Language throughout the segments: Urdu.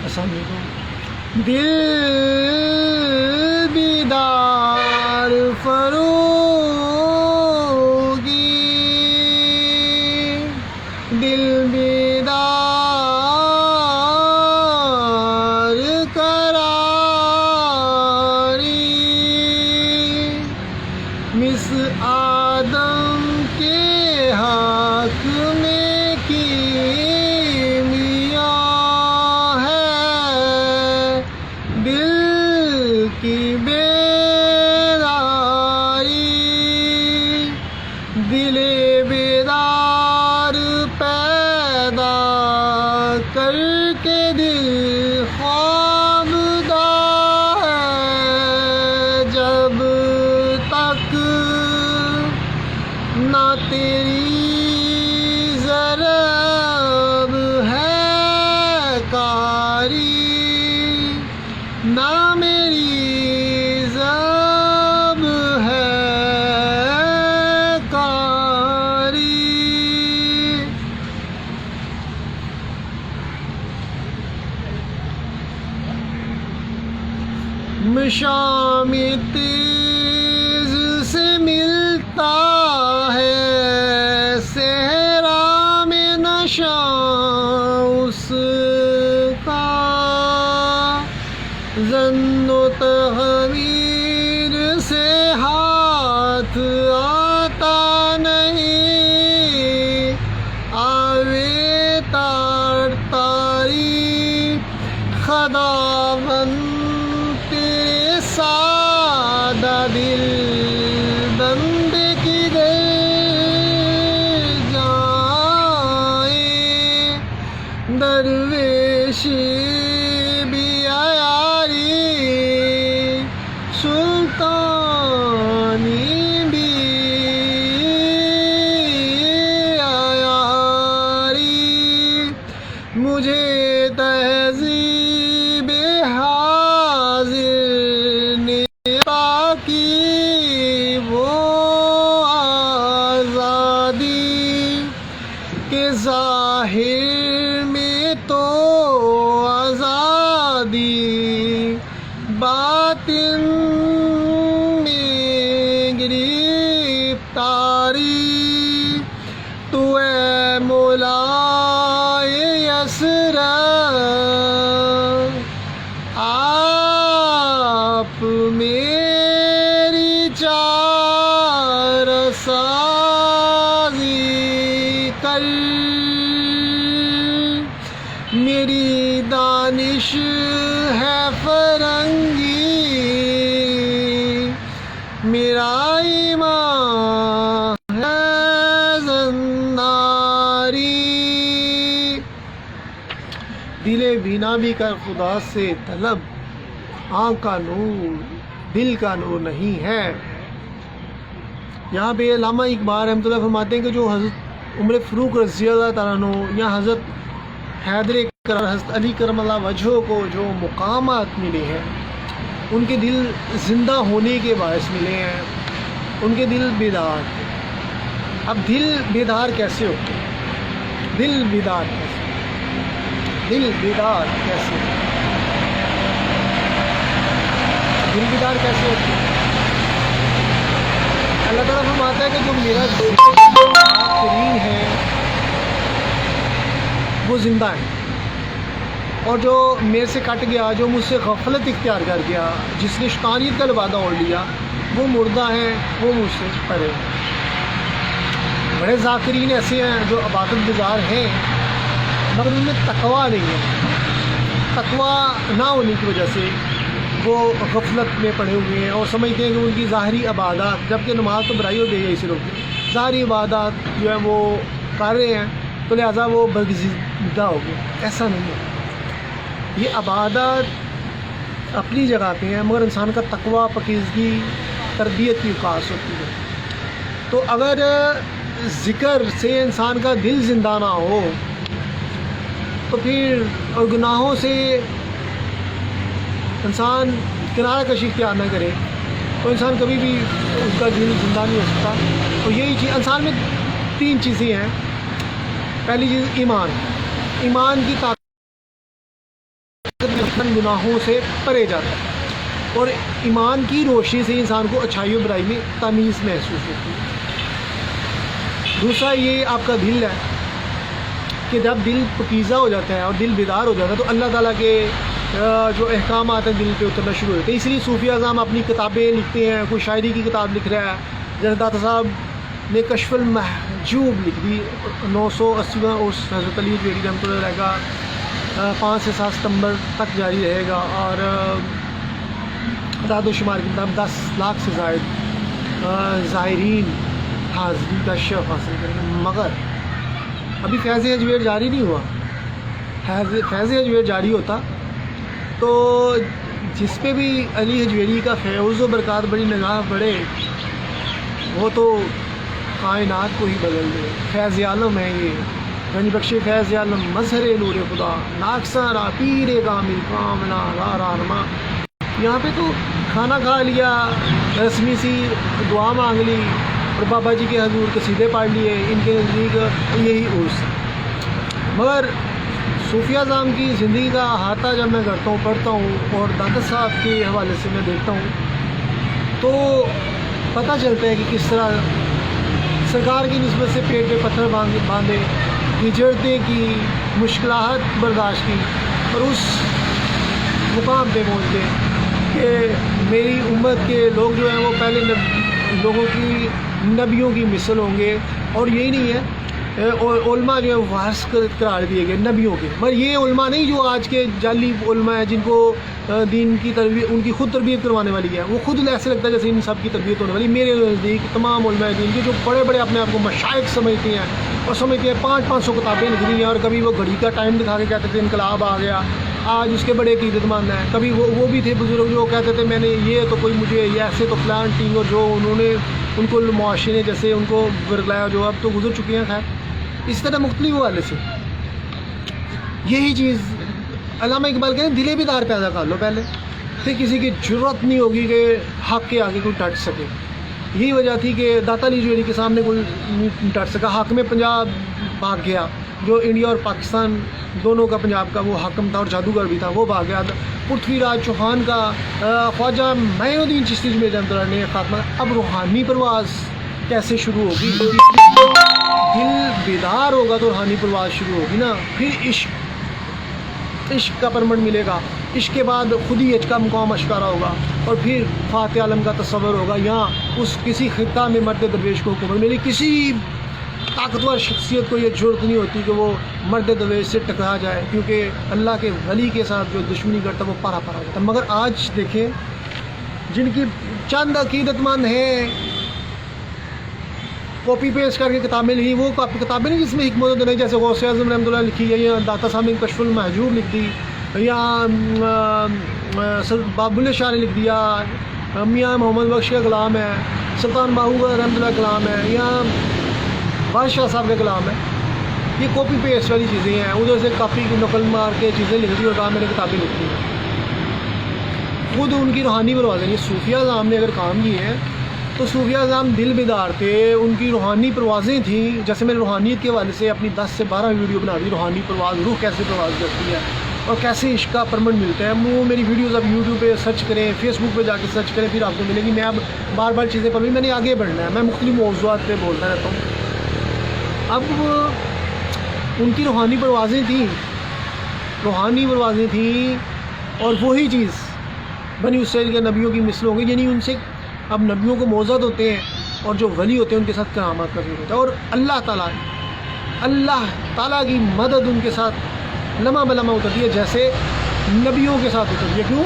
آسانی کو دل بیدار فروغی، دل بیدار قراری، مس آدم کے حق میں کیمیا ہے، دل کی بیداری، دل بیدار پیدا کر کے دل خوابدہ ہے، جب تک نہ تیری ضرب ہے کاری، نہ میری ضرب ہے کاری۔ مشام تیز سے ملتا ہے صحرا میں نشہ اس کا، ظن و تحویر سے ہاتھ آتا نہیں، آوے تار تاری خداوند تیرے سادہ دل بندے کی در جائیں، درویشی بھی عیاری، سلطانی بھی عیاری، مجھے تہذیب حاضر نے کی وہ آزادی کہ ظاہر میں تو آزادی، باطن میں گرفتاری، تو اے مولا یسرا آپ میری چار سازی کر، میری دانش ہے فرنگی، میرا ایمان ہے زناری، دل بینا بھی کر خدا سے طلب، آنکھ کا نور دل کا نور نہیں ہے۔ یہاں پہ علامہ اقبال رحمۃ اللہ فرماتے ہیں کہ جو حضرت عمر فاروق رضی اللہ تعالیٰ عنہ یا حضرت حیدر حضرت علی کرم اللہ وجہہ کو جو مقامات ملے ہیں، ان کے دل زندہ ہونے کے باعث ملے ہیں، ان کے دل بیدار تھے۔ اب دل بیدار کیسے ہوتے ہیں؟ دل بیدار کیسے؟ دل بیدار کیسے؟ دل بیدار کیسے ہوتے ہیں؟ اللہ تعالیٰ فرماتا ہے کہ جو میرا بہترین ہے وہ زندہ ہے، اور جو میرے سے کٹ گیا، جو مجھ سے غفلت اختیار کر گیا، جس نے شیطانیت کا لبادہ اوڑھ لیا، وہ مردہ ہیں، وہ مجھ سے پرے ہیں۔ بڑے ذاکرین ایسے ہیں جو عبادت گزار ہیں مگر ان میں تقویٰ نہیں ہے، تقویٰ نہ ہونے کی وجہ سے وہ غفلت میں پڑے ہوئے ہیں اور سمجھتے ہیں کہ ان کی ظاہری عبادات، جبکہ نماز تو برائی ہو گئی ہے اسی لوگ کی، ظاہری عبادات جو ہے وہ کر رہے ہیں تو لہٰذا وہ برگزیدہ ہو گئے۔ ایسا نہیں ہے، یہ عبادات اپنی جگہ پہ ہیں مگر انسان کا تقویٰ، پاکیزگی، تربیت کی خاص ہوتی ہے۔ تو اگر ذکر سے انسان کا دل زندہ نہ ہو تو پھر اور گناہوں سے انسان کنارہ کشی اختیار نہ کرے تو انسان کبھی بھی اس کا دل زندہ نہیں ہو سکتا۔ تو یہی چیز انسان میں تین چیزیں ہیں۔ پہلی چیز ایمان کی طاقت گناہوں سے پرے جاتا ہے اور ایمان کی روشنی سے انسان کو اچھائی و برائی میں تمیز محسوس ہوتی ہے۔ دوسرا یہ آپ کا دل ہے کہ جب دل پکیزہ ہو جاتا ہے اور دل بیدار ہو جاتا ہے تو اللہ تعالیٰ کے جو احکامات ہیں دل پہ اترنا شروع ہو جاتے ہیں۔ اس لیے صوفیہ اعظم اپنی کتابیں لکھتے ہیں، کوئی شاعری کی کتاب لکھ رہا ہے، جیسے داتا صاحب نے کشف المحجوب لکھ دی 980واں، اور حضرت علی جویری رحمۃ اللہ علیہ کا 5 سے 7 ستمبر تک جاری رہے گا، اور اعداد و شمار کی کتاب 10 لاکھ سے زائد زائرین حاضری کا شرف حاصل کریں گے۔ مگر ابھی فیض اجویر جاری نہیں ہوا۔ فیض اجویر جاری ہوتا تو جس پہ بھی علی حجویری کا فیض و برکات بڑی نگاہ بڑھے وہ تو کائنات کو ہی بدل دے۔ فیض عالم ہے یہ، گنج بخش فیض عالم، مظہر نور خدا، ناکسارا پیر کامل کامنا رہنما۔ یہاں پہ تو کھانا کھا لیا، رسمی سی دعا مانگ لی اور بابا جی کے حضور قصیدے پڑھ لیے، ان کے نزدیک یہی عرس۔ مگر صوفیہ اعظم کی زندگی کا احاطہ جب میں کرتا ہوں، پڑھتا ہوں، اور داتا صاحب کے حوالے سے میں دیکھتا ہوں تو پتہ چلتا ہے کہ کس طرح سرکار کی نسبت سے پیٹ پہ پتھر باندھے، ہجرتیں کی، مشکلات برداشت کی، اور اس مقام پہ پہنچ گئے کہ میری امت کے لوگ جو ہیں وہ پہلے لوگوں کی نبیوں کی مثل ہوں گے، اور یہی نہیں ہے علماء جو ہے وارث قرار دیے گئے نبیوں کے۔ مگر یہ علماء نہیں جو آج کے جعلی علماء ہیں جن کو دین کی تربیت، ان کی خود تربیت کروانے والی ہے، وہ خود ایسے لگتا ہے جیسے ان سب کی تربیت ہونے والی۔ میرے نزدیک تمام علماء دین کے جو بڑے بڑے اپنے آپ کو مشائخ سمجھتے ہیں اور سمجھتے ہیں 500 کتابیں لکھ دی ہیں، اور کبھی وہ گھڑی کا ٹائم دکھا کے کہتے تھے انقلاب آ گیا، آج اس کے بڑے عقیدت مند ہیں۔ کبھی وہ بھی تھے بزرگ جو کہتے تھے میں نے یہ تو کوئی مجھے یہ ایسے تو فلان ٹیم، اور جو انہوں نے ان کو معاشرے نے جیسے ان کو ورگلایا جو اب تو گزر چکے ہیں۔ خیر اس طرح مختلف حوالے سے یہی چیز علامہ اقبال کہتے ہیں دل بیدار پیدا کر لو پہلے، پھر کسی کی ضرورت نہیں ہوگی کہ حق کے آگے کوئی ڈٹ سکے۔ یہی وجہ تھی کہ داتا علی جویری کے سامنے کوئی نہیں ڈٹ سکا۔ حاکم پنجاب بھاگ گیا، جو انڈیا اور پاکستان دونوں کا پنجاب کا وہ حاکم تھا اور جادوگر بھی تھا، وہ بھاگ گیا۔ پرتھوی راج چوہان کا خواجہ معین الدین چشتی رحمۃ اللہ نے خاتمہ۔ اب روحانی پرواز کیسے شروع ہوگی؟ دل بیدار ہوگا تو روحانی پرواز شروع ہوگی نا۔ پھر عشق کا پرمٹ ملے گا، عشق کے بعد خود ہی عشق کا مقام اشکارا ہوگا، اور پھر فاتح عالم کا تصور ہوگا۔ یہاں اس کسی خطہ میں مرد درویش کو حکومت ملی، کسی طاقتور شخصیت کو یہ ضرورت نہیں ہوتی کہ وہ مرد درویش سے ٹکرا جائے، کیونکہ اللہ کے ولی کے ساتھ جو دشمنی کرتا ہے وہ پارا پارا جاتا ہے۔ مگر آج دیکھیں جن کی چند عقیدت مند ہیں کاپی پیسٹ کر کے کتابیں لکھی، وہ کتابیں نہیں جس میں حکمت نہیں، جیسے غوث اعظم رحمۃ اللہ لکھی ہے، یا داتا صاحب نے کشف المحجوب لکھ دی، یا باب اللہ شاہ نے لکھ دیا، میاں محمد بخش کا کلام ہے، سلطان باہو کا رحمۃ اللہ کلام ہے، یا بادشاہ صاحب کا کلام ہے۔ یہ کاپی پیسٹ والی چیزیں ہیں، ادھر سے کاپی کی نقل مار کے چیزیں لکھ دی اور کہا میں نے کتابیں لکھ دی۔ خود ان کی روحانی پروازیں نہیں۔ صوفیہ اعظم نے اگر کام کیے ہیں تو صوفیہ اعظم دل بیدار تھے، ان کی روحانی پروازیں تھیں۔ جیسے میں نے روحانیت کے حوالے سے اپنی 10 سے 12 ویڈیو بنا دی، روحانی پرواز، روح کیسے پرواز کرتی ہے اور کیسے عشق کا پرمٹ ملتا ہے۔ وہ میری ویڈیوز اب یوٹیوب پہ سرچ کریں، فیس بک پہ جا کے سرچ کریں، پھر آپ کو ملے گی۔ میں اب بار بار چیزیں پڑھ رہی، میں نے آگے بڑھنا ہے، میں مختلف موضوعات پہ بولتا رہتا ہوں۔ اب ان کی روحانی پروازیں تھیں، اور وہی چیز بنی اسرائیل کے نبیوں کی مثل ہوں گی، یعنی ان سے اب نبیوں کو موعظت ہوتے ہیں، اور جو ولی ہوتے ہیں ان کے ساتھ کرامات کا ظہور ہوتا ہے، اور اللہ تعالیٰ کی مدد ان کے ساتھ لمحہ بلمحہ اترتی ہے جیسے نبیوں کے ساتھ اترتی ہے۔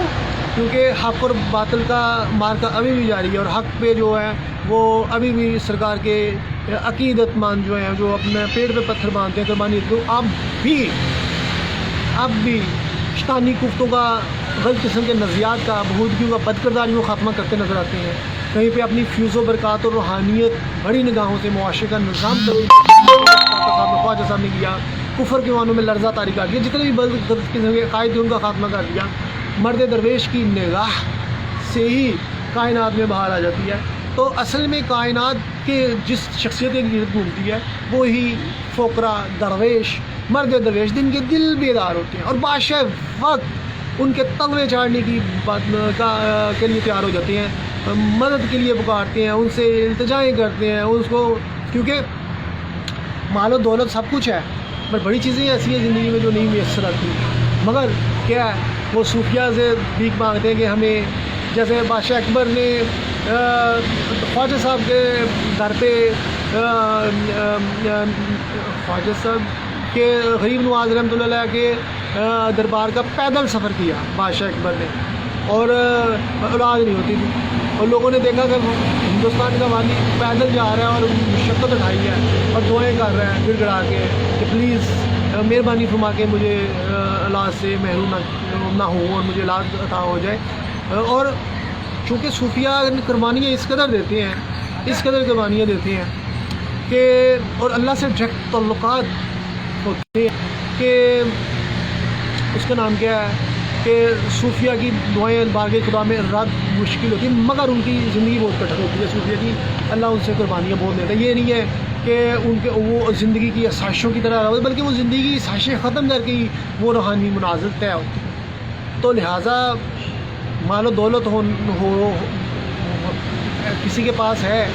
کیونکہ حق اور باطل کا مارکا ابھی بھی جاری ہے، اور حق پہ جو ہے وہ ابھی بھی سرکار کے عقیدت مند جو ہیں، جو اپنے پیڑ پہ پتھر باندھتے ہیں قربانی، تو اب بھی شیطانی کفتوں کا، غلط قسم کے نظریات کا، بہودگیوں کا، بد کرداریوں کا خاتمہ کرتے نظر آتے ہیں۔ کہیں پہ اپنی فیوز و برکات اور روحانیت بڑی نگاہوں سے معاشرے کا نظام خواجہ صاحب نے کیا، کفر کے معنوں میں لرزہ طاری کر دیا، جتنے بھی غلط قسم کے عقائد تھے ان کا خاتمہ کر دیا۔ مرد درویش کی نگاہ سے ہی کائنات میں بہار آ جاتی ہے۔ تو اصل میں کائنات کے جس شخصیت کے گرد گھومتی ہے وہی فقرا درویش، مرد درویش، جن کے دل بیدار ہوتے ہیں، اور بادشاہ وقت ان کے تلوے چاڑنے کی بات کے لیے تیار ہو جاتے ہیں، مدد کے لیے پکارتے ہیں، ان سے التجائیں کرتے ہیں اس کو، کیونکہ مال و دولت سب کچھ ہے، پر بڑی چیزیں ایسی ہیں زندگی میں جو نہیں میسر آتی، مگر کیا ہے وہ صوفیہ سے بھیک مانگتے ہیں کہ ہمیں، جیسے بادشاہ اکبر نے خواجہ صاحب کے گھر پہ خواجہ صاحب کے غریب نواز رحمۃ اللہ علیہ کے دربار کا پیدل سفر کیا بادشاہ اکبر نے، اور اولاد نہیں ہوتی تھی، اور لوگوں نے دیکھا کہ ہندوستان کا والی پیدل جا رہا ہے اور مشقت اٹھائی ہے اور دعائیں کر رہے ہیں گڑ گڑا کے کہ پلیز مہربانی فرما کے مجھے اولاد سے محروم نہ ہوں اور مجھے اولاد عطا ہو جائے۔ اور چونکہ صوفیہ قربانیاں اس قدر دیتے ہیں، اس قدر قربانیاں دیتے ہیں کہ، اور اللہ سے ڈائریکٹ تعلقات ہوتے ہیں کہ اس کا نام کیا ہے کہ صوفیہ کی دعائیں بارگاہ خدا میں رد مشکل ہوتی ہے، مگر ان کی زندگی بہت کٹھن ہوتی ہے صوفیہ کی، اللہ ان سے قربانیاں بہت دیتا ہے۔ یہ نہیں ہے کہ ان کے وہ زندگی کی آسائشوں کی طرح رہے، بلکہ وہ زندگی کی آسائشیں ختم کر کے ہی وہ روحانی منازل طے ہوتی ہے۔ تو لہٰذا مال و دولت ہو کسی کے پاس ہے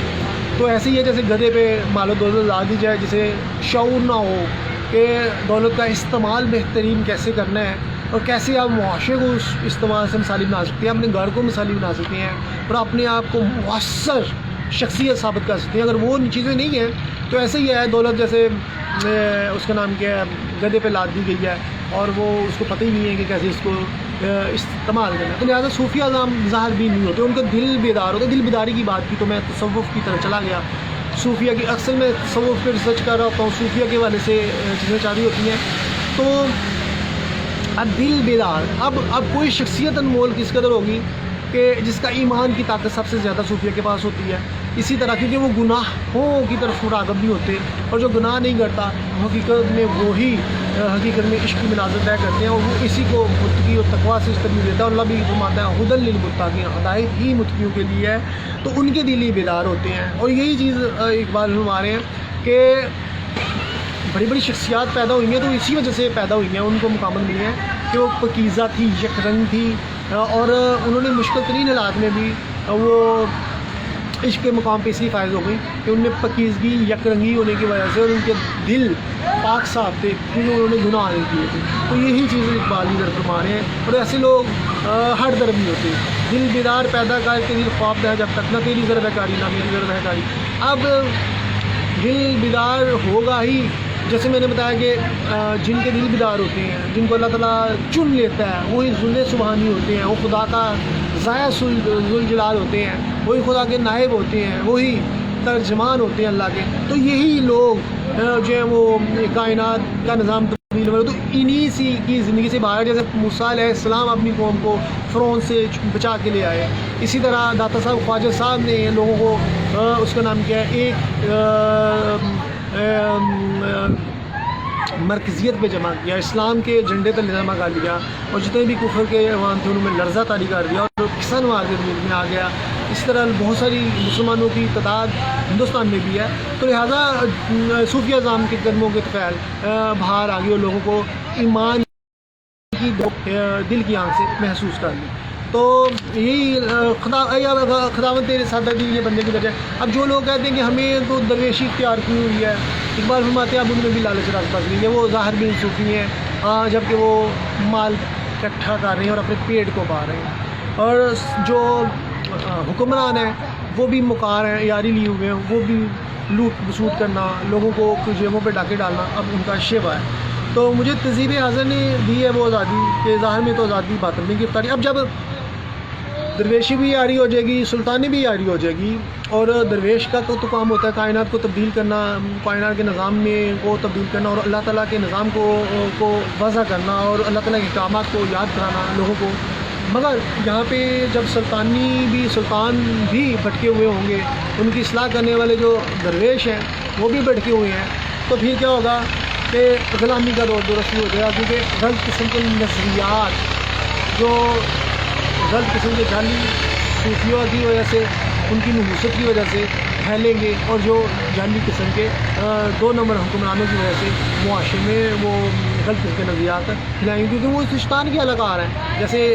تو ایسے ہی ہے جیسے گدھے پہ مال و دولت لا دی جائے، جسے شعور نہ ہو کہ دولت کا استعمال بہترین کیسے کرنا ہے اور کیسے آپ معاشرے کو اس استعمال سے مثالی بنا سکتے ہیں، اپنے گھر کو مثالی بنا سکتے ہیں اور اپنے آپ کو مؤثر شخصیت ثابت کر سکتے ہیں۔ اگر وہ چیزیں نہیں ہیں تو ایسے ہی ہے دولت جیسے اس کا نام کیا ہے گدھے پہ لاد دی گئی ہے اور وہ اس کو پتہ ہی نہیں ہے کہ کیسے اس کو استعمال کرنا ہے۔ تو لہٰذا صوفیہ نام ظاہر بھی نہیں ہوتے، ان کا دل بیدار ہوتا ہے۔ دل بیداری کی بات کی تو میں تصوف کی طرف چلا گیا، صوفیہ کی اکثر میں تصوف پہ ریسرچ کر رہا ہوتا ہوں، صوفیہ کے والے سے چیزیں چاری ہوتی ہیں۔ تو اب دل بیدار، اب کوئی شخصیت انمول کس قدر ہوگی کہ جس کا ایمان کی طاقت سب سے زیادہ صوفیہ کے پاس ہوتی ہے۔ اسی طرح کیونکہ وہ گناہوں کی طرف راغب نہیں ہوتے، اور جو گناہ نہیں کرتا حقیقت میں وہی حقیقت میں عشق کی مناظر طے کرتے ہیں، اور وہ اسی کو متقی اور تقویٰ سے تربیت دیتا ہے، اور اللہ بھی فرماتا ہے ہدی للمتقین، ہدایت ہی متقیوں کے لیے ہے۔ تو ان کے دل ہی بیدار ہوتے ہیں، اور یہی چیز اقبال فرما رہے ہیں کہ بڑی بڑی شخصیات پیدا ہوئی ہیں تو اسی وجہ سے پیدا ہوئی ہیں، ان کو مقامات ملی ہیں کہ وہ پاکیزہ تھی، یک رنگ تھی، اور انہوں نے مشکل ترین حالات میں بھی وہ عشق کے مقام پہ اس لیے فائز ہو گئی کہ ان میں پاکیزگی، یک رنگی ہونے کی وجہ سے، اور ان کے دل پاک صاف تھے کیونکہ انہوں نے گناہ نہیں کیے تھے۔ تو یہی چیز اقبال کی طرف فرما رہے ہیں، اور ایسے لوگ ہر طرف نہیں ہوتے۔ دل بیدار پیدا کر کے دل خواب دہ جب تک، نہ تیری ضرب ہے کاری نہ میری ضرب ہے کاری۔ اب دل بیدار ہوگا ہی، جیسے میں نے بتایا کہ جن کے دل بیدار ہوتے ہیں، جن کو اللہ تعالیٰ چن لیتا ہے، وہی ذل سبحانی ہوتے ہیں، وہ خدا کا ذائع ذوالجلال ہوتے ہیں، وہی خدا کے نائب ہوتے ہیں، وہی ترجمان ہوتے ہیں اللہ کے۔ تو یہی لوگ جو ہیں وہ کائنات کا نظام تبدیل ہوئے، تو انہی سی کی زندگی سے باہر، جیسے موسیٰ علیہ السلام اپنی قوم کو فرعون سے بچا کے لے آئے، اسی طرح داتا صاحب خواجہ صاحب نے لوگوں کو اس کا نام کیا ہے ایک مرکزیت پہ جمع کیا، اسلام کے جھنڈے تلے جمع کر دیا، اور جتنے بھی کفر کے عوام تھے ان میں لرزہ طاری کر دیا اور کسان مارکیٹ میں آ گیا۔ اس طرح بہت ساری مسلمانوں کی تعداد ہندوستان میں بھی ہے، تو لہٰذا صوفیہ نظام کے قدموں کے فعل باہر آ گئی اور لوگوں کو ایمان کی دل کی آنکھ سے محسوس کر لی۔ تو یہی خداوند تیرے سادہ دل یہ بندے کی درجہ ہے۔ اب جو لوگ کہتے ہیں کہ ہمیں تو درویشی اختیار کی ہوئی ہے، اقبال فرماتے ہیں اب ان میں بھی لالچ راز بس گئی ہے، وہ ظاہر بھی صوفی ہیں جبکہ وہ مال اکٹھا کر رہے ہیں اور اپنے پیٹ کو پا رہے ہیں، اور جو حکمران ہیں وہ بھی مکار ہیں، یاری لیے ہوئے ہیں، وہ بھی لوٹ بسوٹ کرنا، لوگوں کو جیبوں پہ ڈاکے ڈالنا اب ان کا شیوا ہے۔ تو مجھے تہذیب حاضر نے دی ہے وہ آزادی کہ ظاہر میں تو آزادی باطن میں گرفتاری۔ اب جب درویشی بھی یاری ہو جائے گی، سلطانی بھی یاری ہو جائے گی، اور درویش کا تو کام ہوتا ہے کائنات کو تبدیل کرنا، کائنات کے نظام میں کو تبدیل کرنا، اور اللہ تعالیٰ کے نظام کو وضع کرنا، اور اللہ تعالیٰ کے احکامات کو یاد کرانا لوگوں کو۔ مگر یہاں پہ جب سلطان بھی بھٹکے ہوئے ہوں گے، ان کی اصلاح کرنے والے جو درویش ہیں وہ بھی بھٹکے ہوئے ہیں، تو پھر کیا ہوگا کہ غلامی کا دور درست ہو گیا، کیونکہ غلط قسم کے نظریات جو غلط قسم کے جعلی صوفیوں کی وجہ سے، ان کی نحوست کی وجہ سے پھیلیں گے، اور جو جعلی قسم کے 2 نمبر حکمرانوں کی وجہ سے معاشرے میں وہ غلط قسم کے نظریات کھلائیں، کیونکہ وہ شیطان کے علاقار ہیں. جیسے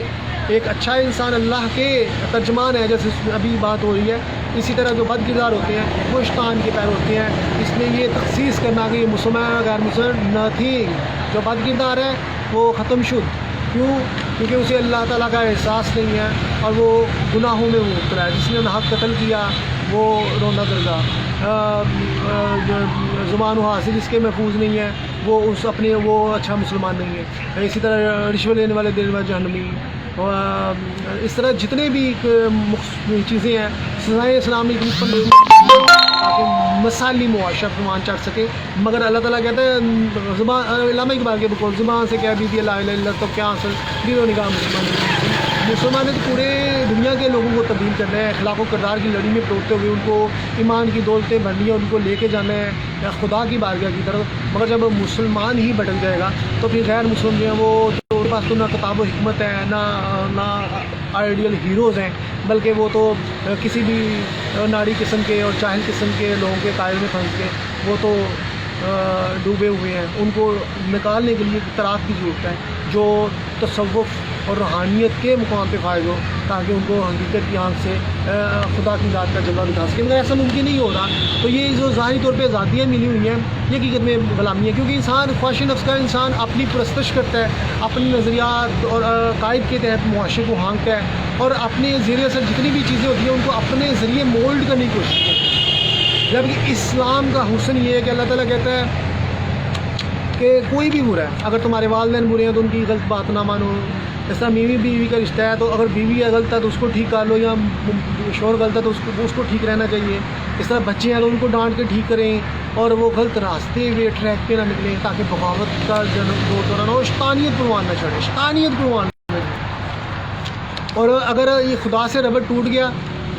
ایک اچھا انسان اللہ کے ترجمان ہے، جیسے ابھی بات ہو رہی ہے، اسی طرح جو بد کردار ہوتے ہیں وہ شیطان کے پیر ہوتے ہیں. اس میں یہ تخصیص کرنا کہ یہ مسلمان غیر مسلم نتھنگ. جو بد کردار ہے وہ ختم شد. کیوں؟ کیونکہ اسے اللہ تعالیٰ کا احساس نہیں ہے اور وہ گناہوں میں مبتلا ہے. جس نے حق قتل کیا وہ روندا درگاہ، زبان و حاصل جس کے محفوظ نہیں ہے وہ اس اپنے وہ اچھا مسلمان نہیں ہے. اسی طرح رشوت لینے والے دینے والے جہنمی. اس طرح جتنے بھی چیزیں ہیں سزائیں اسلام نے تاکہ مثالی معاشرہ فرمان چڑھ سکے. مگر اللہ تعالیٰ کہتا ہے زبان، علامہ اقبال کے بقول زبان سے کہہ دیجیے لا الہ الا اللہ، تو کیا حاصل دل و نگاہ مسلمان نے تو پورے دنیا کے لوگوں کو تبدیل کرنا ہے، اخلاق و کردار کی لڑی میں پروتے ہوئے ان کو ایمان کی دولتیں بھرنی ہے، ان کو لے کے جانا ہے یا خدا کی بارگاہ کی طرف. مگر جب مسلمان ہی بھٹک جائے گا تو پھر غیر مسلم جو ہیں وہ ان کے پاس تو نہ کتاب و حکمت ہے، نہ آئیڈیل ہیروز ہیں، بلکہ وہ تو کسی بھی ناڑی قسم کے اور چاہل قسم کے لوگوں کے قائل میں پھنس کے وہ تو ڈوبے ہوئے ہیں. ان کو نکالنے کے لیے اطلاعات کی ضرورت ہے جو تصوف اور روحانیت کے مقام پہ فائز ہو، تاکہ ان کو حقیقت کی آنکھ سے خدا کی ذات کا جلوہ دکھا سکے. مگر ایسا ممکن نہیں ہو رہا. تو یہ جو ظاہری طور پہ آزادیاں ملی ہوئی ہیں یہ حقیقت میں غلامی ہے، کیونکہ انسان خواہش نفس کا انسان اپنی پرستش کرتا ہے، اپنے نظریات اور عقائد کے تحت معاشرے کو ہانکتا ہے اور اپنے زیر اثر جتنی بھی چیزیں ہوتی ہیں ان کو اپنے ذریعے مولڈ کرنے کی کوشش کرتا ہے. جبکہ اسلام کا حسن یہ ہے کہ اللہ تعالیٰ کہتا ہے کہ کوئی بھی برا ہے، اگر تمہارے والدین برے ہیں تو ان کی غلط بات نہ مانو. اس طرح بیوی کا رشتہ ہے تو اگر بیوی غلط ہے تو اس کو ٹھیک کر لو، یا شوہر غلط ہے تو اس کو ٹھیک رہنا چاہیے. اس طرح بچے ہیں تو ان کو ڈانٹ کے ٹھیک کریں اور وہ غلط راستے پہ ٹریک پہ نہ نکلیں، تاکہ بغاوت کا دوران ہو، شیطانیت پروان نہ چڑھے، شیطانیت پروان نہ چڑھے. اور اگر یہ خدا سے ربط ٹوٹ گیا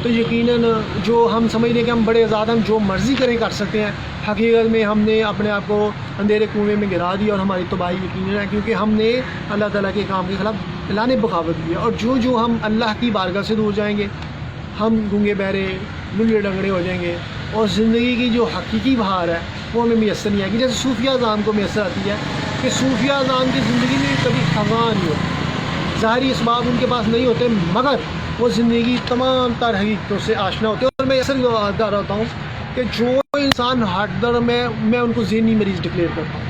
تو یقیناً جو ہم سمجھ لیں کہ ہم بڑے آزاد، ہم جو مرضی کریں کر سکتے ہیں، حقیقت میں ہم نے اپنے آپ کو اندھیرے کنویں میں گرا دیا اور ہماری تباہی یقیناً ہے، کیونکہ ہم نے اللہ تعالیٰ کے کام کے خلاف اعلان بغاوت کیا. اور جو ہم اللہ کی بارگاہ سے دور جائیں گے ہم گونگے بہرے لنگڑے ڈنگڑے ہو جائیں گے اور زندگی کی جو حقیقی بہار ہے وہ ہمیں میسر نہیں آئے گی. جیسے صوفیہ اذان کو میسر آتی ہے کہ صوفیہ اذان کی زندگی میں کبھی خزاں نہیں ہوتی، ظاہری اسباب ان کے پاس نہیں ہوتے، مگر وہ زندگی تمام تر حقیقتوں سے آشنا ہوتے ہیں. اور میں ایسا یاد رہتا ہوں کہ جو انسان ہارٹ در میں ان کو ذہنی مریض ڈکلیئر کرتا ہوں.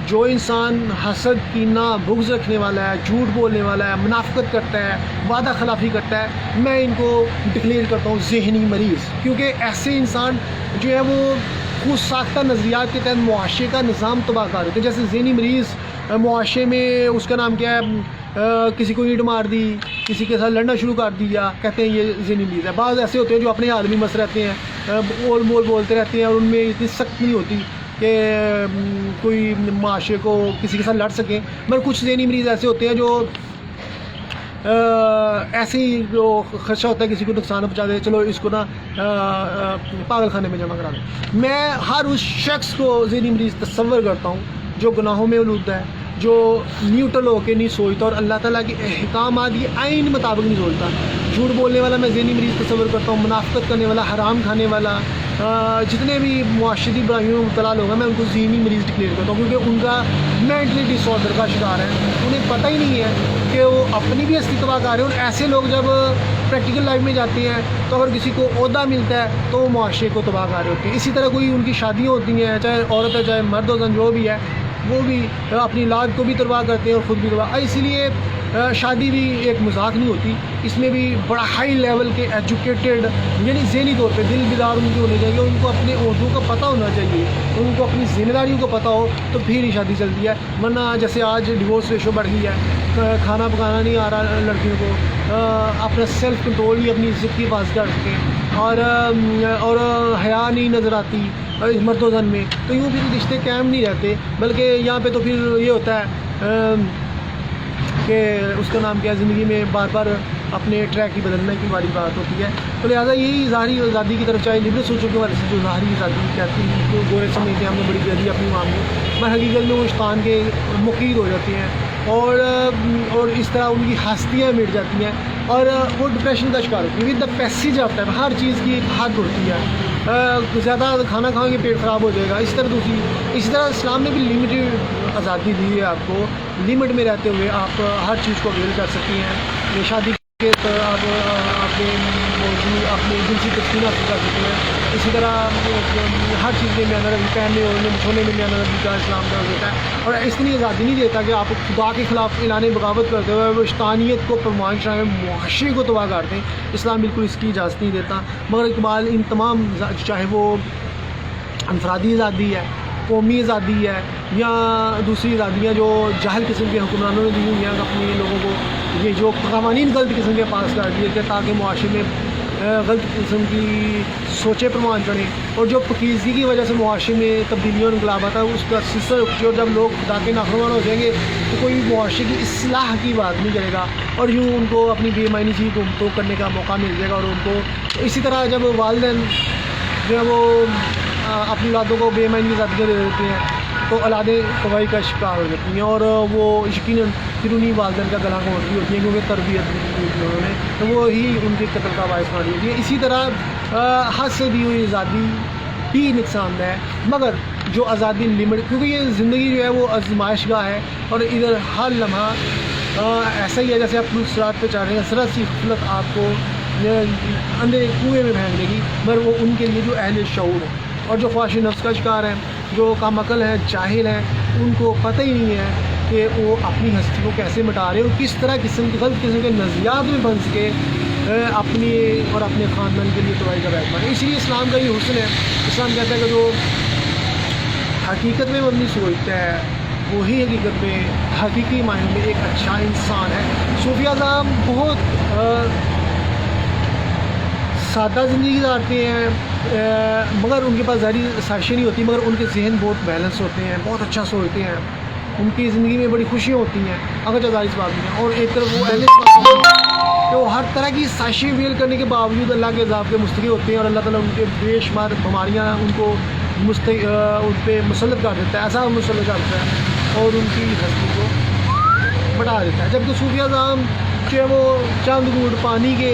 جو انسان حسد، کینہ، بغض رکھنے والا ہے، جھوٹ بولنے والا ہے، منافقت کرتا ہے، وعدہ خلافی کرتا ہے، میں ان کو ڈکلیئر کرتا ہوں ذہنی مریض. کیونکہ ایسے انسان جو ہے وہ خود ساختہ نظریات کے تحت معاشرے کا نظام تباہ کر ہوتے ہیں. جیسے ذہنی مریض معاشرے میں اس کا نام کیا ہے، کسی کو اینٹ مار دی، کسی کے ساتھ لڑنا شروع کر دیا، کہتے ہیں یہ ذہنی مریض ہے. بعض ایسے ہوتے ہیں جو اپنے حال میں مست رہتے ہیں، بول بولتے رہتے ہیں اور ان میں اتنی سخت نہیں ہوتی کہ کوئی معاشرے کو کسی کے ساتھ لڑ سکیں. مگر کچھ ذہنی مریض ایسے ہوتے ہیں جو ایسے ہی جو خدشہ ہوتا ہے کسی کو نقصان پہنچا دے، چلو اس کو نا پاگل خانے میں جمع کرا دیں. میں ہر اس شخص کو ذہنی مریض تصور کرتا ہوں جو گناہوں میں آلودہ ہے، جو نیوٹرل ہو کے نہیں سوچتا اور اللہ تعالیٰ کے احکامات کی عین مطابق نہیں سوچتا. جھوٹ بولنے والا میں ذہنی مریض تصور کرتا ہوں، منافقت کرنے والا، حرام کھانے والا، جتنے بھی معاشرتی برائیوں میں مبتلا لوگ ہیں میں ان کو ذہنی مریض ڈکلیئر کرتا ہوں، کیونکہ ان کا مینٹلی ڈس آرڈر کا شکار ہے. انہیں پتہ ہی نہیں ہے کہ وہ اپنی بھی ہستی تباہ کر رہے ہیں. اور ایسے لوگ جب پریکٹیکل لائف میں جاتے ہیں تو اگر کسی کو عہدہ ملتا ہے تو وہ معاشرے کو تباہ کر رہے ہوتے ہیں. اسی طرح کوئی ان کی شادیاں ہوتی ہیں، چاہے عورت ہے چاہے مرد ہو، جو بھی ہے، وہ بھی اپنی اولاد کو بھی تباہ کرتے ہیں اور خود بھی تباہ. اسی لیے شادی بھی ایک مذاق نہیں ہوتی، اس میں بھی بڑا ہائی لیول کے ایجوکیٹڈ یعنی ذہنی طور پہ دل بیدار ان کے ہونے چاہیے. ان کو اپنے عہدوں کا پتہ ہونا چاہیے، ان کو اپنی ذمہ داریوں کا پتہ ہو تو پھر ہی شادی چلتی ہے. ورنہ جیسے آج ڈیورس ریشو بڑھ گئی ہے، کھانا پکانا نہیں آ رہا لڑکیوں کو، اپنا سیلف کنٹرول بھی اپنی عزت کی حفاظت کر رکھتے ہیں اور حیا نہیں نظر آتی مرد و زن میں، تو یوں پھر رشتے قائم نہیں رہتے. بلکہ یہاں پہ تو پھر یہ ہوتا ہے کہ اس کا نام کیا ہے، زندگی میں بار بار اپنے ٹریک ہی بدلنے کی والی بات ہوتی ہے. تو لہٰذا یہی ظاہری آزادی کی طرف چاہے لبرل سوچوں کے والے سے جو ظاہری آزادی کہتی ہیں تو گورے سمجھتے ہیں ہم نے بڑی جلدی اپنی مانگ میں، مگر حقیقت میں وہ شیطان کے مقید ہو جاتے ہیں اور اس طرح ان کی ہستیاں مٹ جاتی ہیں اور وہ ڈپریشن کا شکار ہوتی ہے. With the passage of time ہر چیز کی ایک حد ہوتی ہے. زیادہ کھانا کھائیں گے پیٹ خراب ہو جائے گا. اسی طرح اسلام نے بھی لمیٹیڈ آزادی دی ہے آپ کو، لمٹ میں رہتے ہوئے آپ ہر چیز کو اویل کر سکتی ہیں. یہ شادی کے آپ اپنے موضوع اپنی جنسی تسکین حاصل کر سکتے ہیں. اسی طرح ہر چیز میں میانہ روی پہننے اوڑھنے چھونے میں میانہ روی کا اسلام کا دیتا ہے. اور اس لیے آزادی نہیں دیتا کہ آپ خدا کے خلاف اعلان بغاوت کرتے ہوئے وہ شیطانیت کو پروان چڑھائیں، معاشرے کو تباہ کرتے ہیں. اسلام بالکل اس کی اجازت نہیں دیتا. مگر اقبال ان تمام، چاہے وہ انفرادی آزادی ہے، قومی آزادی ہے، یا دوسری آزادیاں جو جاہل قسم کے حکمرانوں نے دی ہوئی ہیں اپنے لوگوں کو، یہ جو قوانین غلط قسم کے پاس کر دیے کہ تاکہ معاشرے میں غلط قسم کی سوچیں پروان چڑھیں، اور جو پاکیزگی کی وجہ سے معاشرے میں تبدیلیوں اور انقلابات ہے اس کا سلسلہ رک جائے. اور جب لوگ خدا کے نافرمان ہو جائیں گے تو کوئی معاشرے کی اصلاح کی بات نہیں کرے گا، اور یوں ان کو اپنی بے معنی چیز کو تو کرنے کا موقع مل جائے گا. اور ان کو اسی طرح جب والدین جو ہے وہ اپنی اولادوں کو بے معنی آزادیاں دے دیتے ہیں تو اولادیں تباہی کا شکار ہو جاتی ہیں، اور وہ یقیناً پھر انہیں والدین کا گلا گھونٹ رہی ہوتی ہیں کیونکہ تربیت دی تھی انہوں نے، تو وہی ان کے قتل کا باعث بن رہی ہوتی ہے. اسی طرح حد سے دی ہوئی آزادی بھی نقصان دہ ہے، مگر جو آزادی لمٹ، کیونکہ یہ زندگی جو ہے وہ آزمائش گاہ ہے، اور ادھر ہر لمحہ ایسا ہی ہے جیسے آپ صراط پہ چڑھ رہے ہیں، ذرا سی غفلت آپ کو اندھیرے کنویں میں پھینک دے گی. مگر وہ ان کے لیے جو اہل شعور ہے اور جو خواہش نفس کا شکار ہیں، جو کم عقل ہیں، جاہل ہیں، ان کو پتہ ہی نہیں ہے کہ وہ اپنی ہستی کو کیسے مٹا رہے ہیں اور کس طرح غلط قسم کے نظریات میں بنس کے اپنی اور اپنے خاندان کے لیے تباہی کا باعث بنے. اس لیے اسلام کا یہ حسن ہے. اسلام کہتا ہے کہ جو حقیقت میں مبنی سوچتا ہے وہی حقیقت میں حقیقی معنی میں ایک اچھا انسان ہے. صوفیہ اعظم بہت سادہ زندگی گزارتے ہیں، مگر ان کے پاس ظاہری سازشیں نہیں ہوتی، مگر ان کے ذہن بہت بیلنس ہوتے ہیں، بہت اچھا سوچتے ہیں، ان کی زندگی میں بڑی خوشیاں ہوتی ہیں اگرچہ ظاہری اس بات میں. اور ایک طرف وہ اہل کہ وہ ہر طرح کی سازشیں ویل کرنے کے باوجود اللہ کے عذاب کے مستحق ہوتے ہیں، اور اللہ تعالیٰ ان کے بے شمار بیماریاں ان کو ان پہ مسلط کر دیتا ہے، ایسا مسلط کر دیتا ہے اور ان کی ہستی کو بڑھا دیتا ہے. جبکہ صوفیہ اعظم جو ہے وہ چند گھونٹ پانی کے،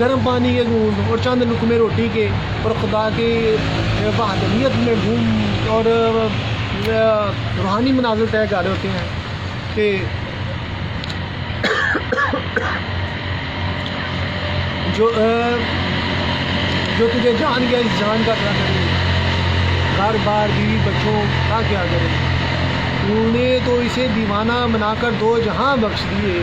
گرم پانی کے گھونٹ اور چند لقمے روٹی کے اور خدا کے وحدانیت میں گھوم اور روحانی مناظر طے کر رہے ہوتے ہیں کہ جو تجھے جان گیا اس جان کا کیا کرے، گھر بار بیوی بچوں کا کیا کرے، تو نے تو اسے دیوانہ بنا کر دو جہاں بخش دیے،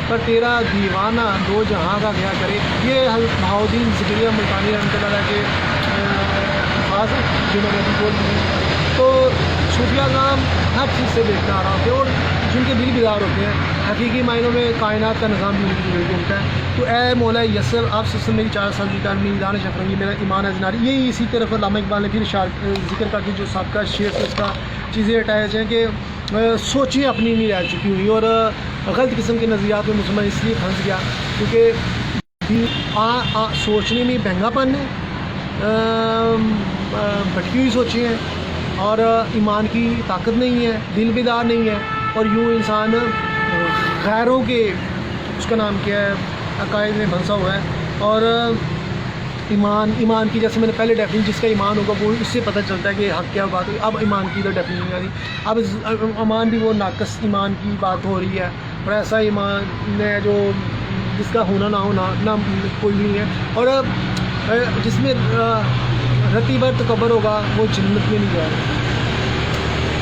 پر تیرا دیوانہ دو جہاں کا کیا کرے. یہ حضرت بہاؤالدین زکریا ملتانی رحمۃ اللہ علیہ کے خاص جنہوں نے بول دی. تو صوفیہ اعظم ہر چیز سے دیکھنا آ رہا ہوتے ہیں اور جن کے دل بیدار ہوتے ہیں، حقیقی معنوں میں کائنات کا نظام بھی ان کی زندگی ہوتا ہے. تو اے مولا یسر آپ سے میری 4 سال کی تعلیم دان شفرنگی میرا ایمان ازناری. یہی اسی طرف علامہ اقبال نے پھر ذکر کر کے جو سابقہ شعر سے اس کا چیزیں اٹیچ ہیں کہ سوچیں اپنی نہیں رہ چکی ہوئی، اور غلط قسم کے نظریات میں مسلمان اس لیے پھنس گیا کیونکہ سوچنے میں بہنگا پن ہے، بھٹکی ہوئی سوچیں ہیں، اور ایمان کی طاقت نہیں ہے، دل بیدار نہیں ہے، اور یوں انسان غیروں کے اس کا نام کیا ہے عقائد میں پھنسا ہوا ہے. اور ایمان کی جیسے میں نے پہلے ڈیفینیشن جس کا ایمان ہوگا وہ اس سے پتہ چلتا ہے کہ حق کیا بات ہوئی. اب ایمان کی ادھر ڈیفینیشن آ رہی، اب ایمان بھی وہ ناقص ایمان کی بات ہو رہی ہے، اور ایسا ایمان ہے جو جس کا ہونا نہ ہونا نہ کوئی بھی نہیں ہے، اور جس میں رتی بھر تکبر ہوگا وہ جنت میں نہیں جائے گا.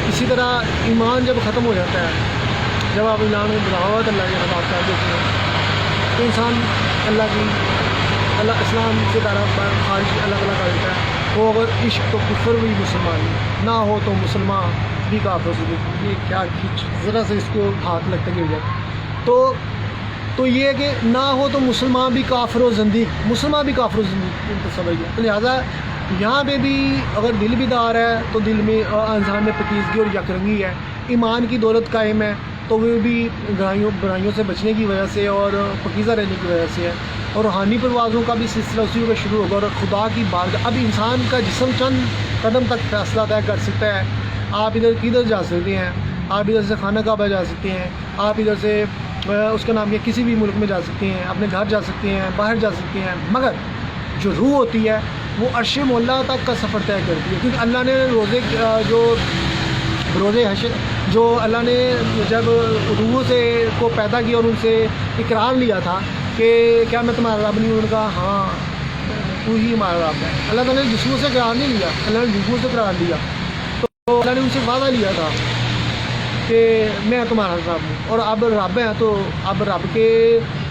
اسی طرح ایمان جب ختم ہو جاتا ہے، جب آپ ایمان میں بغاوت اللہ کے خلاف کر دیتے ہیں تو انسان اللہ اسلام سے طرف خارج اللہ تعالیٰ کر دیتا ہے. وہ اگر عشق تو کفر بھی مسلمان نہ ہو تو مسلمان بھی کافر سے. یہ کیا ذرا سے اس کو ہاتھ لگتا گر جائے تو یہ ہے کہ نہ ہو تو مسلمان بھی کافر و زندیق، مسلمان بھی کافر و زندیق تو سمجھ گیا. لہٰذا یہاں پہ بھی اگر دل بیدار ہے تو دل میں انسان میں پاکیزگی اور یکرنگی ہے، ایمان کی دولت قائم ہے تو وہ بھی برائیوں سے بچنے کی وجہ سے اور پاکیزہ رہنے کی وجہ سے ہے. اور روحانی پروازوں کا بھی سلسلہ اسی وقت شروع ہوگا، اور خدا کی بارگاہ. اب انسان کا جسم چند قدم تک فیصلہ طے کر سکتا ہے. آپ ادھر کدھر جا سکتے ہیں، آپ ادھر سے خانہ کعبہ جا سکتے ہیں، آپ ادھر سے اس کا نام یہ کسی بھی ملک میں جا سکتے ہیں، اپنے گھر جا سکتے ہیں، باہر جا سکتے ہیں، مگر جو روح ہوتی ہے وہ عرش مولا تک کا سفر طے کرتی ہے. کیونکہ اللہ نے روزے جو بروز حشر جو اللہ نے جب روح سے کو پیدا کیا اور ان سے اقرار لیا تھا کہ کیا میں تمہارا رب نہیں ہوں، ان کا ہاں تو ہی ہمارا رب ہے۔ اللہ تعالیٰ نے جسموں سے اقرار نہیں لیا، اللہ نے روحوں سے اقرار لیا۔ تو اللہ نے ان سے وعدہ لیا تھا کہ میں تمہارا رب ہوں، اور اب رب ہے تو اب رب کے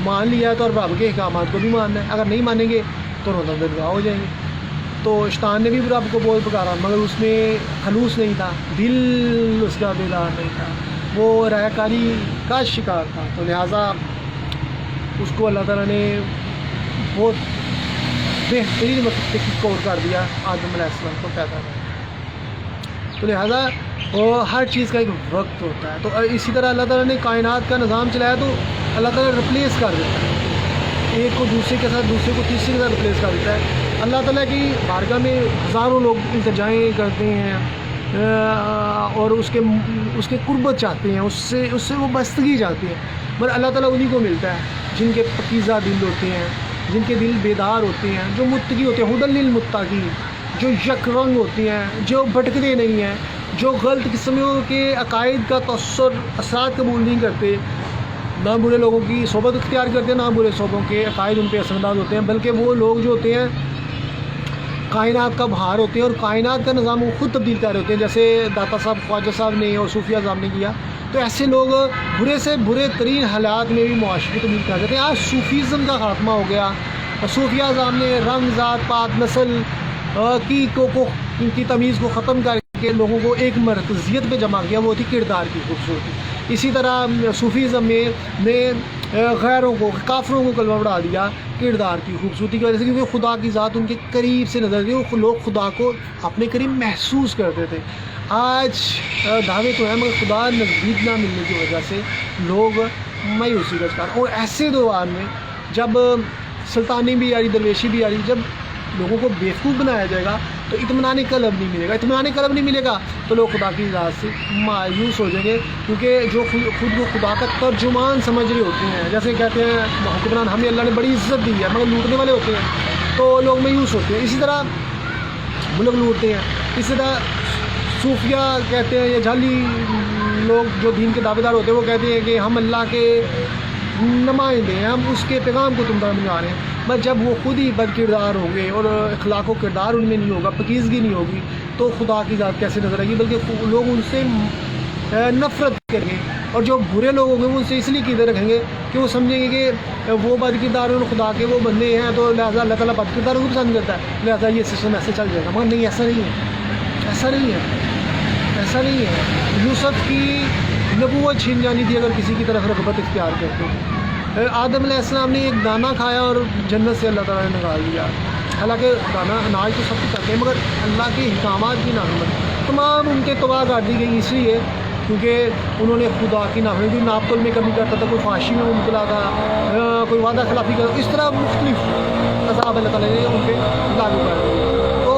مان لیا تو اور رب کے احکامات کو بھی ماننا ہے۔ اگر نہیں مانیں گے تو رونا درگاہ ہو جائیں گے۔ تو شیطان نے بھی رب کو بہت پکارا، مگر اس میں خلوص نہیں تھا، دل اس کا بیدار نہیں تھا، وہ ریا کاری کا شکار تھا۔ تو لہٰذا اس کو اللہ تعالیٰ نے بہت بہترین وقت پہ کک آؤٹ کر دیا، آدم علیہ السلام کو پیدا کر۔ تو لہٰذا ہر چیز کا ایک وقت ہوتا ہے۔ تو اسی طرح اللہ تعالیٰ نے کائنات کا نظام چلایا تو اللہ تعالیٰ ریپلیس کر دیتا ہے، ایک کو دوسرے کے ساتھ، دوسرے کو تیسرے کے ساتھ ریپلیس کر دیتا ہے۔ اللہ تعالیٰ کی بارگاہ میں ہزاروں لوگ التجائیں کرتے ہیں اور اس کے قربت چاہتے ہیں، اس سے وہ بستگی چاہتے ہیں، مگر اللہ تعالیٰ انہی کو ملتا ہے جن کے پاکیزہ دل ہوتے ہیں، جن کے دل بیدار ہوتے ہیں، جو متقی ہوتے ہیں، ہدی للمتقین، جو یک رنگ ہوتے ہیں، جو بھٹکتے نہیں ہیں، جو غلط قسموں کے عقائد کا اثرات قبول نہیں کرتے، نہ برے لوگوں کی صحبت اختیار کرتے ہیں، نہ برے صحبتوں کے عقائد ان پہ اثر انداز ہوتے ہیں، بلکہ وہ لوگ جو ہوتے ہیں کائنات کا بہار ہوتے ہیں اور کائنات کا نظام وہ خود تبدیل کر رہے ہوتے ہیں، جیسے داتا صاحب، خواجہ صاحب نے اور صوفیہ صاحب نے کیا۔ تو ایسے لوگ برے سے برے ترین حالات میں بھی معاشرے کو تبدیل کر دیتے ہیں۔ آج صوفیزم کا خاتمہ ہو گیا، صوفیہ صاحب نے رنگ، ذات پات، نسل کی تمیز کو ختم کر کے لوگوں کو ایک مرکزیت پہ جمع کیا، وہ تھی کردار کی خوبصورتی۔ اسی طرح صوفیزم میں غیروں کو، کافروں کو کلمہ پڑھا دیا کردار کی خوبصورتی کی وجہ سے، کیونکہ خدا کی ذات ان کے قریب سے نظر آتی، وہ لوگ خدا کو اپنے قریب محسوس کرتے تھے۔ آج دعوے تو ہیں مگر خدا نزدیک نہ ملنے کی وجہ سے لوگ مایوسی کا شکار۔ اور ایسے دوران میں جب سلطانی بھی آ رہی، درویشی بھی آ رہی، جب لوگوں کو بیوقوف بنایا جائے گا تو اطمینان قلب نہیں ملے گا، اطمینان قلب نہیں ملے گا تو لوگ خدا کی ذات سے مایوس ہو جائیں گے، کیونکہ جو خود کو خدا کا ترجمان سمجھ رہے ہوتے ہیں، جیسے کہتے ہیں حکمران ہمیں اللہ نے بڑی عزت دی ہے مگر لوٹنے والے ہوتے ہیں تو لوگ مایوس ہوتے ہیں۔ اسی طرح ملک لوٹتے ہیں، اسی طرح صوفیہ کہتے ہیں، یہ جعلی لوگ جو دین کے دعوے دار ہوتے ہیں وہ کہتے ہیں کہ ہم اللہ کے نمائندے ہیں، ہم اس کے پیغام کو تم تک پہنچا رہے ہیں، بس جب وہ خود ہی بد کردار ہوں گے اور اخلاق و کردار ان میں نہیں ہوگا، پاکیزگی نہیں ہوگی تو خدا کی ذات کیسے نظر آئے گی؟ بلکہ لوگ ان سے نفرت کریں گے، اور جو برے لوگ ہوں گے وہ ان سے اس لیے قیدے رکھیں گے کہ وہ سمجھیں گے کہ وہ بد کردار اور خدا کے وہ بندے ہیں تو لہٰذا اللہ تعالیٰ بد کرداروں کو پسند کرتا ہے، لہٰذا یہ سسٹم ایسے چل جائے گا۔ مگر نہیں، ایسا نہیں ہے، ایسا نہیں ہے، ایسا نہیں ہے۔ یوسف کی نبوت چھین جانی تھی اگر کسی کی طرف رغبت اختیار کرتے۔ آدم علیہ السلام نے ایک دانہ کھایا اور جنت سے اللہ تعالیٰ نے نکال دیا، حالانکہ دانہ اناج تو سب کچھ کرتے ہیں مگر اللہ کے احکامات کی نافرمانی تمام ان کے تباہ کر دی گئی، اس لیے کیونکہ انہوں نے خدا کی نافرمانی، ناپ تول میں کمی کرتا تھا، کوئی فحاشی میں مبتلا تھا، کوئی وعدہ خلافی کرتا، اس طرح مختلف عذاب اللہ تعالیٰ نے ان پہ لاگو کر دیا۔ تو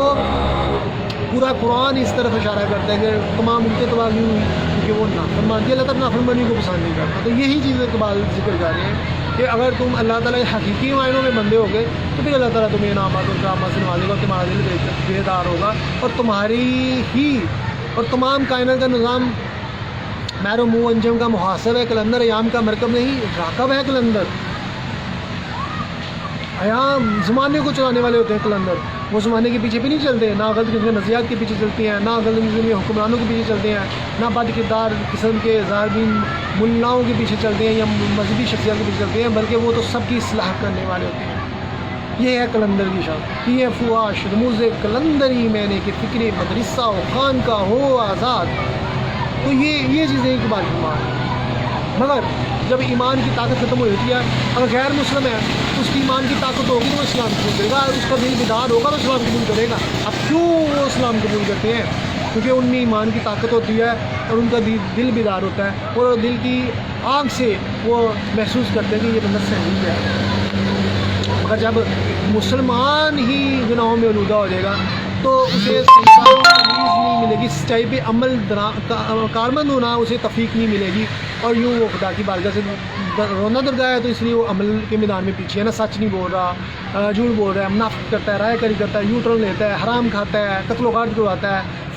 پورا قرآن اس طرف اشارہ کرتا ہے کہ تمام ان کے تباہ نہیں ہوئی کیونکہ وہ نافرمان تھی، اللہ تعالیٰ نافرمانی کو پسند نہیں کرتا۔ تو یہی چیزیں اقبال ذکر کر رہے ہیں کہ اگر تم اللہ تعالیٰ کے حقیقی معنوں میں بندے ہوگے تو پھر اللہ تعالیٰ تمہیں انعامات اور کرامات سے نوازے گا، اور تمہارا دل بیدار ہوگا، اور تمہاری ہی اور تمام کائنات کا نظام مہر و منہ انجم کا محاسب ہے، کلندر ایام کا مرکب نہیں، راکب ہے کلندر۔ ایام زمانے کو چلانے والے ہوتے ہیں کلندر، وہ زمانے کے پیچھے بھی نہیں چلتے، نہ غلط قسم کے نظریات کے پیچھے چلتے ہیں، نہ غلط قسم کے حکمرانوں کے پیچھے چلتے ہیں، نہ بد کردار قسم کے ظالمین ملاؤں کے پیچھے چلتے ہیں یا مذہبی شخصیات کے پیچھے چلتے ہیں، بلکہ وہ تو سب کی اصلاح کرنے والے ہوتے ہیں۔ یہ ہے کلندر کی شان، یہ فواش رموز کلندری میں نے کہ فکر مدرسہ و خان کا ہو آزاد۔ تو یہ چیزیں اقبال فرمان ہیں۔ مگر جب ایمان کی طاقت ختم ہو جاتی ہے، اگر غیر مسلم ہے اس کی ایمان کی طاقت ہوگی تو وہ اسلام قبول کرے گا، اس کا دل بیدار ہوگا تو اسلام قبول کرے گا۔ اب کیوں وہ اسلام قبول کرتے ہیں؟ کیونکہ ان میں ایمان کی طاقت ہوتی ہے اور ان کا دل بیدار ہوتا ہے، اور دل کی آنکھ سے وہ محسوس کرتے ہیں کہ یہ بندہ صحیح ہے۔ مگر جب مسلمان ہی گناہوں میں آلودہ ہو جائے گا تو اسے تمیز نہیں ملے گی، سچائی پہ عمل کارمند ہونا اسے توفیق نہیں ملے گی، اور یوں وہ خدا کی بارگاہ سے رونا درگاہ ہے تو اس لیے وہ عمل کے میدان میں پیچھے ہے، نا سچ نہیں بول رہا، جھوٹ بول رہا ہے، منافقت کرتا ہے، رائے کاری کرتا ہے، یو ٹرن لیتا ہے، حرام کھاتا ہے، قتل و غارت کرواتا ہے،